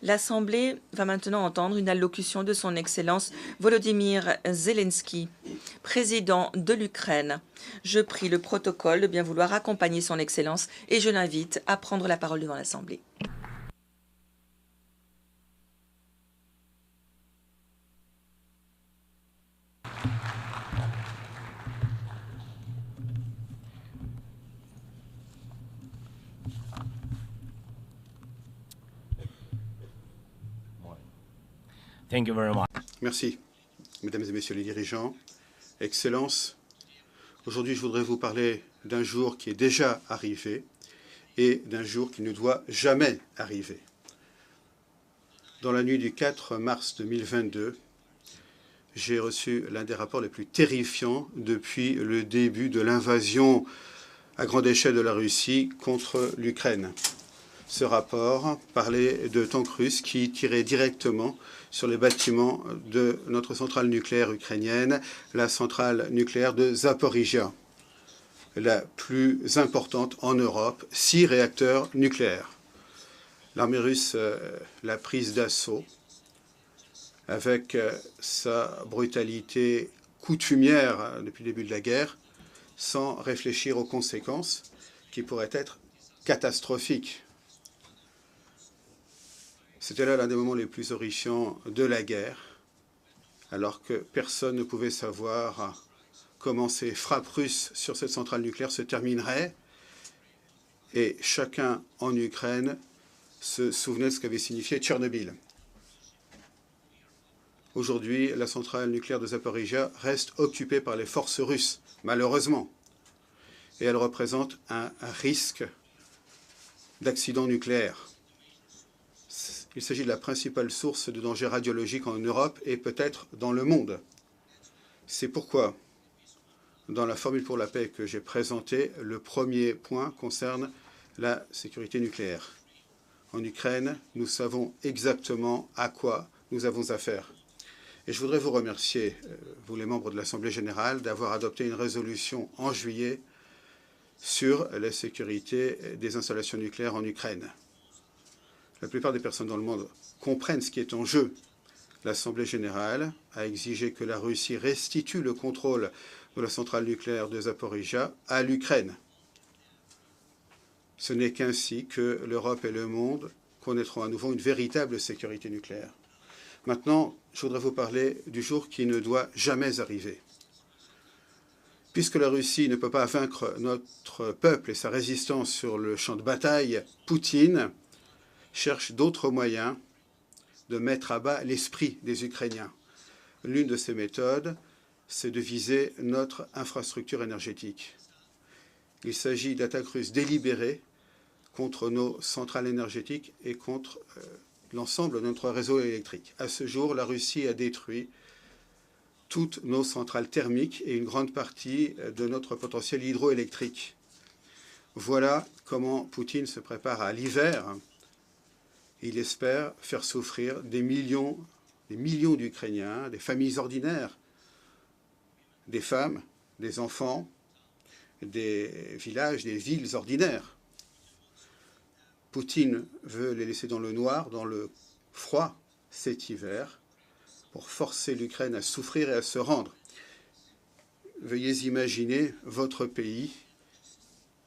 L'Assemblée va maintenant entendre une allocution de son Excellence Volodymyr Zelensky, président de l'Ukraine. Je prie le protocole de bien vouloir accompagner son Excellence et je l'invite à prendre la parole devant l'Assemblée. Thank you very much. Merci, Mesdames et Messieurs les dirigeants, Excellences. Aujourd'hui, je voudrais vous parler d'un jour qui est déjà arrivé et d'un jour qui ne doit jamais arriver. Dans la nuit du 4 mars 2022, j'ai reçu l'un des rapports les plus terrifiants depuis le début de l'invasion à grande échelle de la Russie contre l'Ukraine. Ce rapport parlait de tanks russes qui tiraient directement sur les bâtiments de notre centrale nucléaire ukrainienne, la centrale nucléaire de Zaporizhia, la plus importante en Europe, 6 réacteurs nucléaires. L'armée russe l'a prise d'assaut avec sa brutalité coutumière depuis le début de la guerre, sans réfléchir aux conséquences qui pourraient être catastrophiques. C'était là l'un des moments les plus horrifiants de la guerre, alors que personne ne pouvait savoir comment ces frappes russes sur cette centrale nucléaire se termineraient. Et chacun en Ukraine se souvenait de ce qu'avait signifié Tchernobyl. Aujourd'hui, la centrale nucléaire de Zaporizhia reste occupée par les forces russes, malheureusement. Et elle représente un risque d'accident nucléaire. Il s'agit de la principale source de danger radiologique en Europe et peut-être dans le monde. C'est pourquoi, dans la formule pour la paix que j'ai présentée, le premier point concerne la sécurité nucléaire. En Ukraine, nous savons exactement à quoi nous avons affaire. Et je voudrais vous remercier, vous les membres de l'Assemblée générale, d'avoir adopté une résolution en juillet sur la sécurité des installations nucléaires en Ukraine. La plupart des personnes dans le monde comprennent ce qui est en jeu. L'Assemblée générale a exigé que la Russie restitue le contrôle de la centrale nucléaire de Zaporizhia à l'Ukraine. Ce n'est qu'ainsi que l'Europe et le monde connaîtront à nouveau une véritable sécurité nucléaire. Maintenant, je voudrais vous parler du jour qui ne doit jamais arriver. Puisque la Russie ne peut pas vaincre notre peuple et sa résistance sur le champ de bataille, Poutine cherche d'autres moyens de mettre à bas l'esprit des Ukrainiens. L'une de ces méthodes, c'est de viser notre infrastructure énergétique. Il s'agit d'attaques russes délibérées contre nos centrales énergétiques et contre l'ensemble de notre réseau électrique. À ce jour, la Russie a détruit toutes nos centrales thermiques et une grande partie de notre potentiel hydroélectrique. Voilà comment Poutine se prépare à l'hiver. Il espère faire souffrir des millions d'Ukrainiens, des familles ordinaires, des femmes, des enfants, des villages, des villes ordinaires. Poutine veut les laisser dans le noir, dans le froid cet hiver, pour forcer l'Ukraine à souffrir et à se rendre. Veuillez imaginer votre pays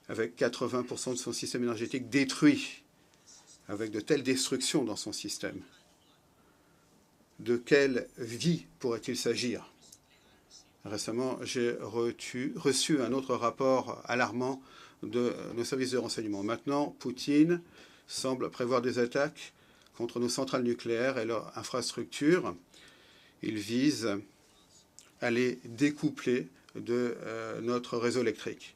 avec 80% de son système énergétique détruit, avec de telles destructions dans son système. De quelle vie pourrait-il s'agir? Récemment, j'ai reçu un autre rapport alarmant de nos services de renseignement. Maintenant, Poutine semble prévoir des attaques contre nos centrales nucléaires et leurs infrastructures. Il vise à les découpler de notre réseau électrique.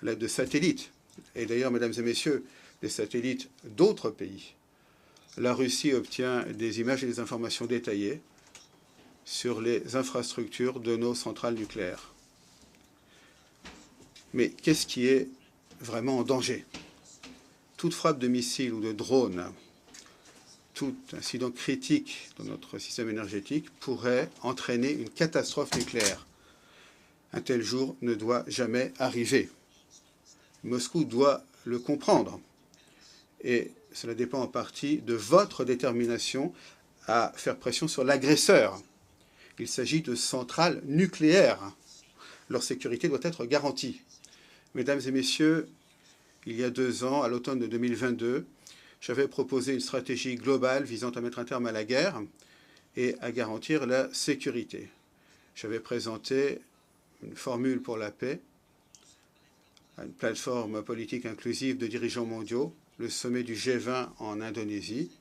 À l'aide de satellites, et d'ailleurs, mesdames et messieurs, des satellites d'autres pays, la Russie obtient des images et des informations détaillées sur les infrastructures de nos centrales nucléaires. Mais qu'est-ce qui est vraiment en danger? Toute frappe de missiles ou de drones, tout incident critique dans notre système énergétique pourrait entraîner une catastrophe nucléaire. Un tel jour ne doit jamais arriver. Moscou doit le comprendre. Et cela dépend en partie de votre détermination à faire pression sur l'agresseur. Il s'agit de centrales nucléaires. Leur sécurité doit être garantie. Mesdames et messieurs, il y a 2 ans, à l'automne de 2022, j'avais proposé une stratégie globale visant à mettre un terme à la guerre et à garantir la sécurité. J'avais présenté une formule pour la paix, une plateforme politique inclusive de dirigeants mondiaux, le sommet du G20 en Indonésie,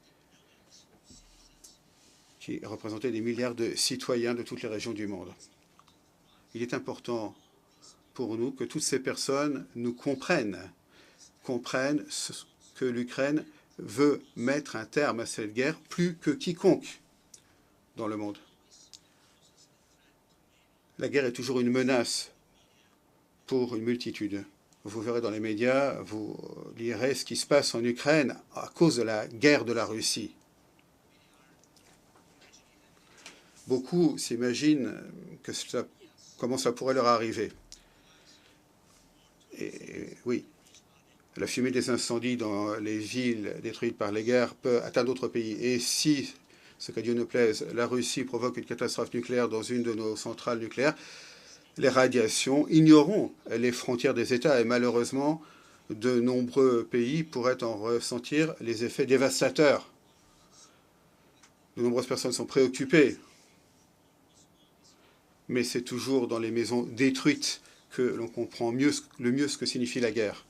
qui représentait des milliards de citoyens de toutes les régions du monde. Il est important pour nous que toutes ces personnes nous comprennent que l'Ukraine veut mettre un terme à cette guerre plus que quiconque dans le monde. La guerre est toujours une menace pour une multitude. Vous verrez dans les médias, vous lirez ce qui se passe en Ukraine à cause de la guerre de la Russie. Beaucoup s'imaginent comment ça pourrait leur arriver. Et oui, la fumée des incendies dans les villes détruites par les guerres peut atteindre d'autres pays. Et si, ce qu'à Dieu ne plaise, la Russie provoque une catastrophe nucléaire dans une de nos centrales nucléaires, les radiations ignoreront les frontières des États et malheureusement, de nombreux pays pourraient en ressentir les effets dévastateurs. De nombreuses personnes sont préoccupées, mais c'est toujours dans les maisons détruites que l'on comprend le mieux ce que signifie la guerre.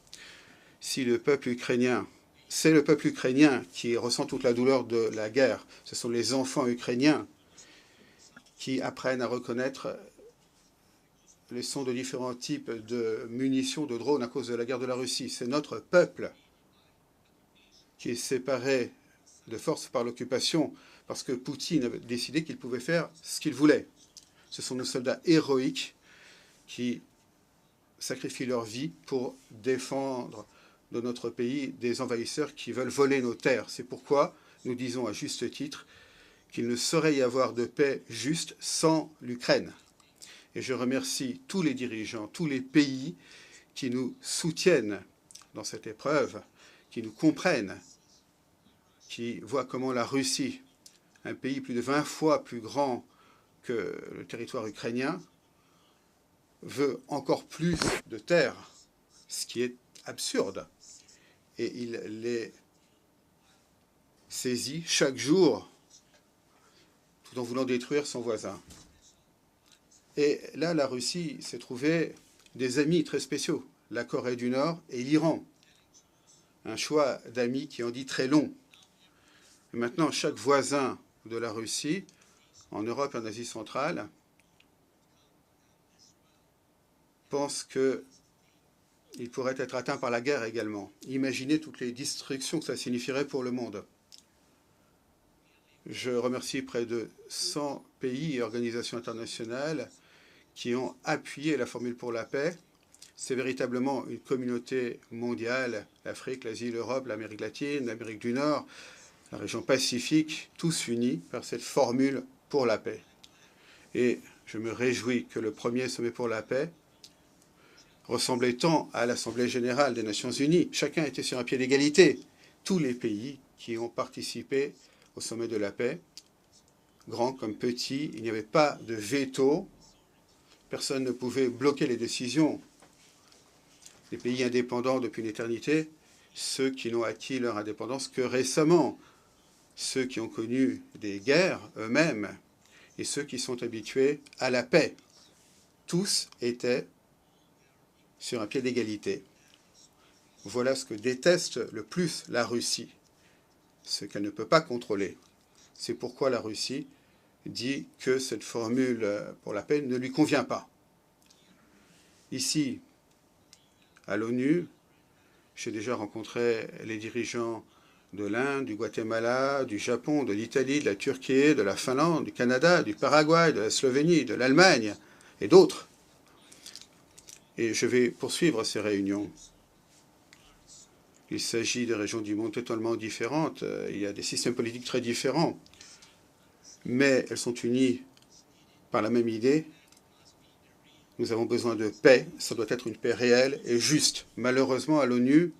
Si le peuple ukrainien, c'est le peuple ukrainien qui ressent toute la douleur de la guerre, ce sont les enfants ukrainiens qui apprennent à reconnaître les sons de différents types de munitions, de drones à cause de la guerre de la Russie. C'est notre peuple qui est séparé de force par l'occupation parce que Poutine avait décidé qu'il pouvait faire ce qu'il voulait. Ce sont nos soldats héroïques qui sacrifient leur vie pour défendre de notre pays des envahisseurs qui veulent voler nos terres. C'est pourquoi nous disons à juste titre qu'il ne saurait y avoir de paix juste sans l'Ukraine. Et je remercie tous les dirigeants, tous les pays qui nous soutiennent dans cette épreuve, qui nous comprennent, qui voient comment la Russie, un pays plus de 20 fois plus grand que le territoire ukrainien, veut encore plus de terres, ce qui est absurde. Et il les saisit chaque jour tout en voulant détruire son voisin. Et là, la Russie s'est trouvée des amis très spéciaux, la Corée du Nord et l'Iran. Un choix d'amis qui en dit très long. Et maintenant, chaque voisin de la Russie, en Europe et en Asie centrale, pense qu'il pourrait être atteint par la guerre également. Imaginez toutes les destructions que ça signifierait pour le monde. Je remercie près de 100 pays et organisations internationales qui ont appuyé la formule pour la paix. C'est véritablement une communauté mondiale, l'Afrique, l'Asie, l'Europe, l'Amérique latine, l'Amérique du Nord, la région Pacifique, tous unis par cette formule pour la paix. Et je me réjouis que le premier sommet pour la paix ressemblait tant à l'Assemblée générale des Nations unies. Chacun était sur un pied d'égalité. Tous les pays qui ont participé au sommet de la paix, grands comme petits, il n'y avait pas de veto. Personne ne pouvait bloquer les décisions. Les pays indépendants depuis une éternité, ceux qui n'ont acquis leur indépendance que récemment, ceux qui ont connu des guerres eux-mêmes et ceux qui sont habitués à la paix. Tous étaient sur un pied d'égalité. Voilà ce que déteste le plus la Russie, ce qu'elle ne peut pas contrôler. C'est pourquoi la Russie dit que cette formule pour la paix ne lui convient pas. Ici, à l'ONU, j'ai déjà rencontré les dirigeants de l'Inde, du Guatemala, du Japon, de l'Italie, de la Turquie, de la Finlande, du Canada, du Paraguay, de la Slovénie, de l'Allemagne et d'autres. Et je vais poursuivre ces réunions. Il s'agit de régions du monde totalement différentes. Il y a des systèmes politiques très différents. Mais elles sont unies par la même idée. Nous avons besoin de paix. Ça doit être une paix réelle et juste. Malheureusement, à l'ONU,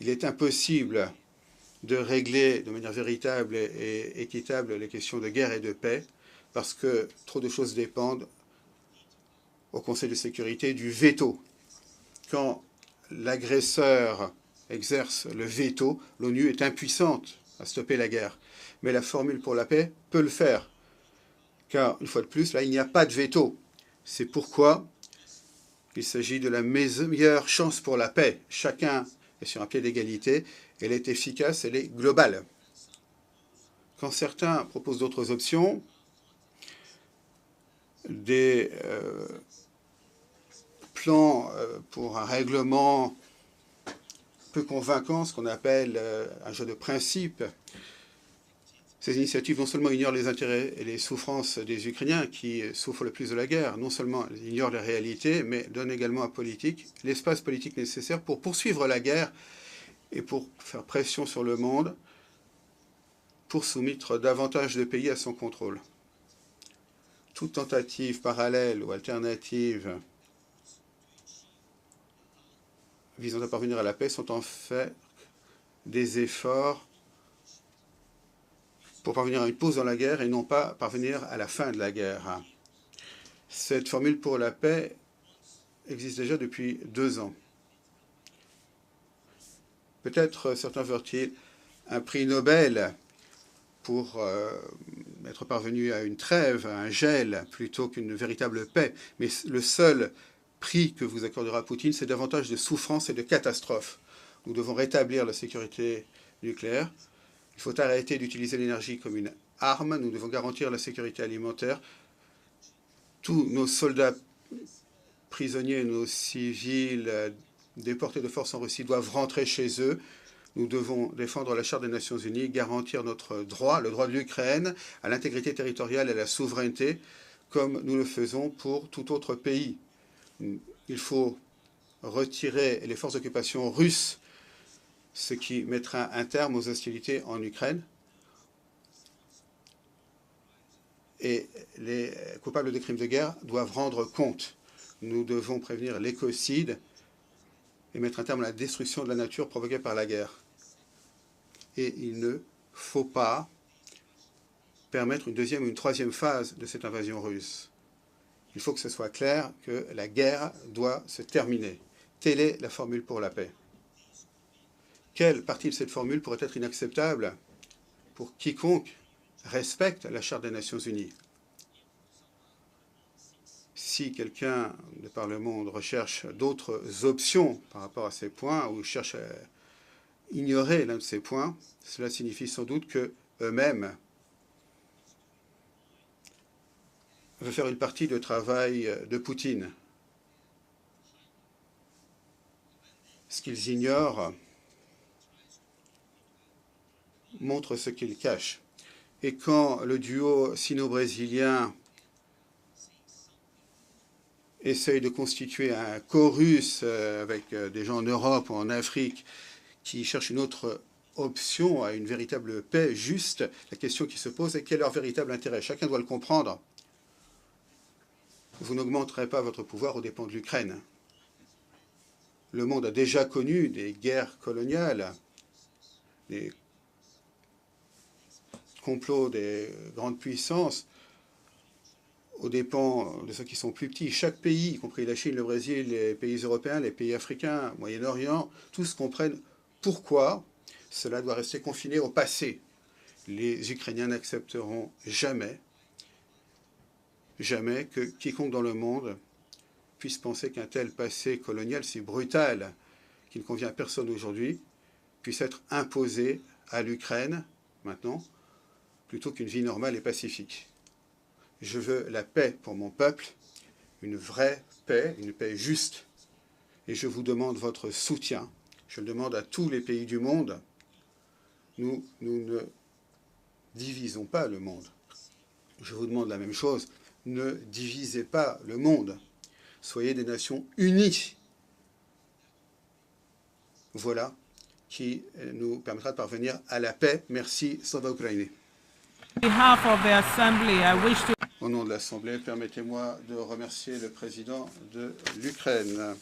il est impossible de régler de manière véritable et équitable les questions de guerre et de paix, parce que trop de choses dépendent au Conseil de sécurité du veto. Quand l'agresseur exerce le veto, l'ONU est impuissante à stopper la guerre. Mais la formule pour la paix peut le faire, car, une fois de plus, là, il n'y a pas de veto. C'est pourquoi il s'agit de la meilleure chance pour la paix. Chacun est sur un pied d'égalité, elle est efficace, elle est globale. Quand certains proposent d'autres options, des plans pour un règlement peu convaincant, ce qu'on appelle un jeu de principe, ces initiatives non seulement ignorent les intérêts et les souffrances des Ukrainiens qui souffrent le plus de la guerre, non seulement ignorent les réalités, mais donnent également à politique l'espace politique nécessaire pour poursuivre la guerre et pour faire pression sur le monde, pour soumettre davantage de pays à son contrôle. Toute tentative parallèle ou alternative visant à parvenir à la paix sont en fait des efforts pour parvenir à une pause dans la guerre et non pas parvenir à la fin de la guerre. Cette formule pour la paix existe déjà depuis 2 ans. Peut-être certains veulent-ils un prix Nobel pour être parvenu à une trêve, à un gel, plutôt qu'une véritable paix. Mais le seul prix que vous accordera Poutine, c'est davantage de souffrance et de catastrophes. Nous devons rétablir la sécurité nucléaire. Il faut arrêter d'utiliser l'énergie comme une arme. Nous devons garantir la sécurité alimentaire. Tous nos soldats prisonniers, nos civils déportés de force en Russie doivent rentrer chez eux. Nous devons défendre la Charte des Nations Unies, garantir notre droit, le droit de l'Ukraine, à l'intégrité territoriale et à la souveraineté, comme nous le faisons pour tout autre pays. Il faut retirer les forces d'occupation russes, ce qui mettra un terme aux hostilités en Ukraine. Et les coupables des crimes de guerre doivent rendre compte. Nous devons prévenir l'écocide et mettre un terme à la destruction de la nature provoquée par la guerre. Et il ne faut pas permettre une deuxième ou une troisième phase de cette invasion russe. Il faut que ce soit clair que la guerre doit se terminer. Telle est la formule pour la paix. Quelle partie de cette formule pourrait être inacceptable pour quiconque respecte la Charte des Nations Unies? Si quelqu'un de par le monde recherche d'autres options par rapport à ces points ou cherche à ignorer l'un de ces points, cela signifie sans doute qu'eux-mêmes veulent faire une partie du travail de Poutine. Ce qu'ils ignorent montre ce qu'ils cachent. Et quand le duo sino-brésilien essaye de constituer un chorus avec des gens en Europe ou en Afrique qui cherchent une autre option à une véritable paix juste, la question qui se pose est quel est leur véritable intérêt? Chacun doit le comprendre. Vous n'augmenterez pas votre pouvoir aux dépens de l'Ukraine. Le monde a déjà connu des guerres coloniales, des complots des grandes puissances aux dépens de ceux qui sont plus petits. Chaque pays, y compris la Chine, le Brésil, les pays européens, les pays africains, Moyen-Orient, tous comprennent pourquoi cela doit rester confiné au passé. Les Ukrainiens n'accepteront jamais, jamais que quiconque dans le monde puisse penser qu'un tel passé colonial si brutal, qui ne convient à personne aujourd'hui, puisse être imposé à l'Ukraine, maintenant, plutôt qu'une vie normale et pacifique. Je veux la paix pour mon peuple, une vraie paix, une paix juste. Et je vous demande votre soutien. Je le demande à tous les pays du monde. Nous ne divisons pas le monde. Je vous demande la même chose. Ne divisez pas le monde. Soyez des nations unies. Voilà qui nous permettra de parvenir à la paix. Merci, Slava Ukraini. Au nom de l'Assemblée, permettez-moi de remercier le président de l'Ukraine.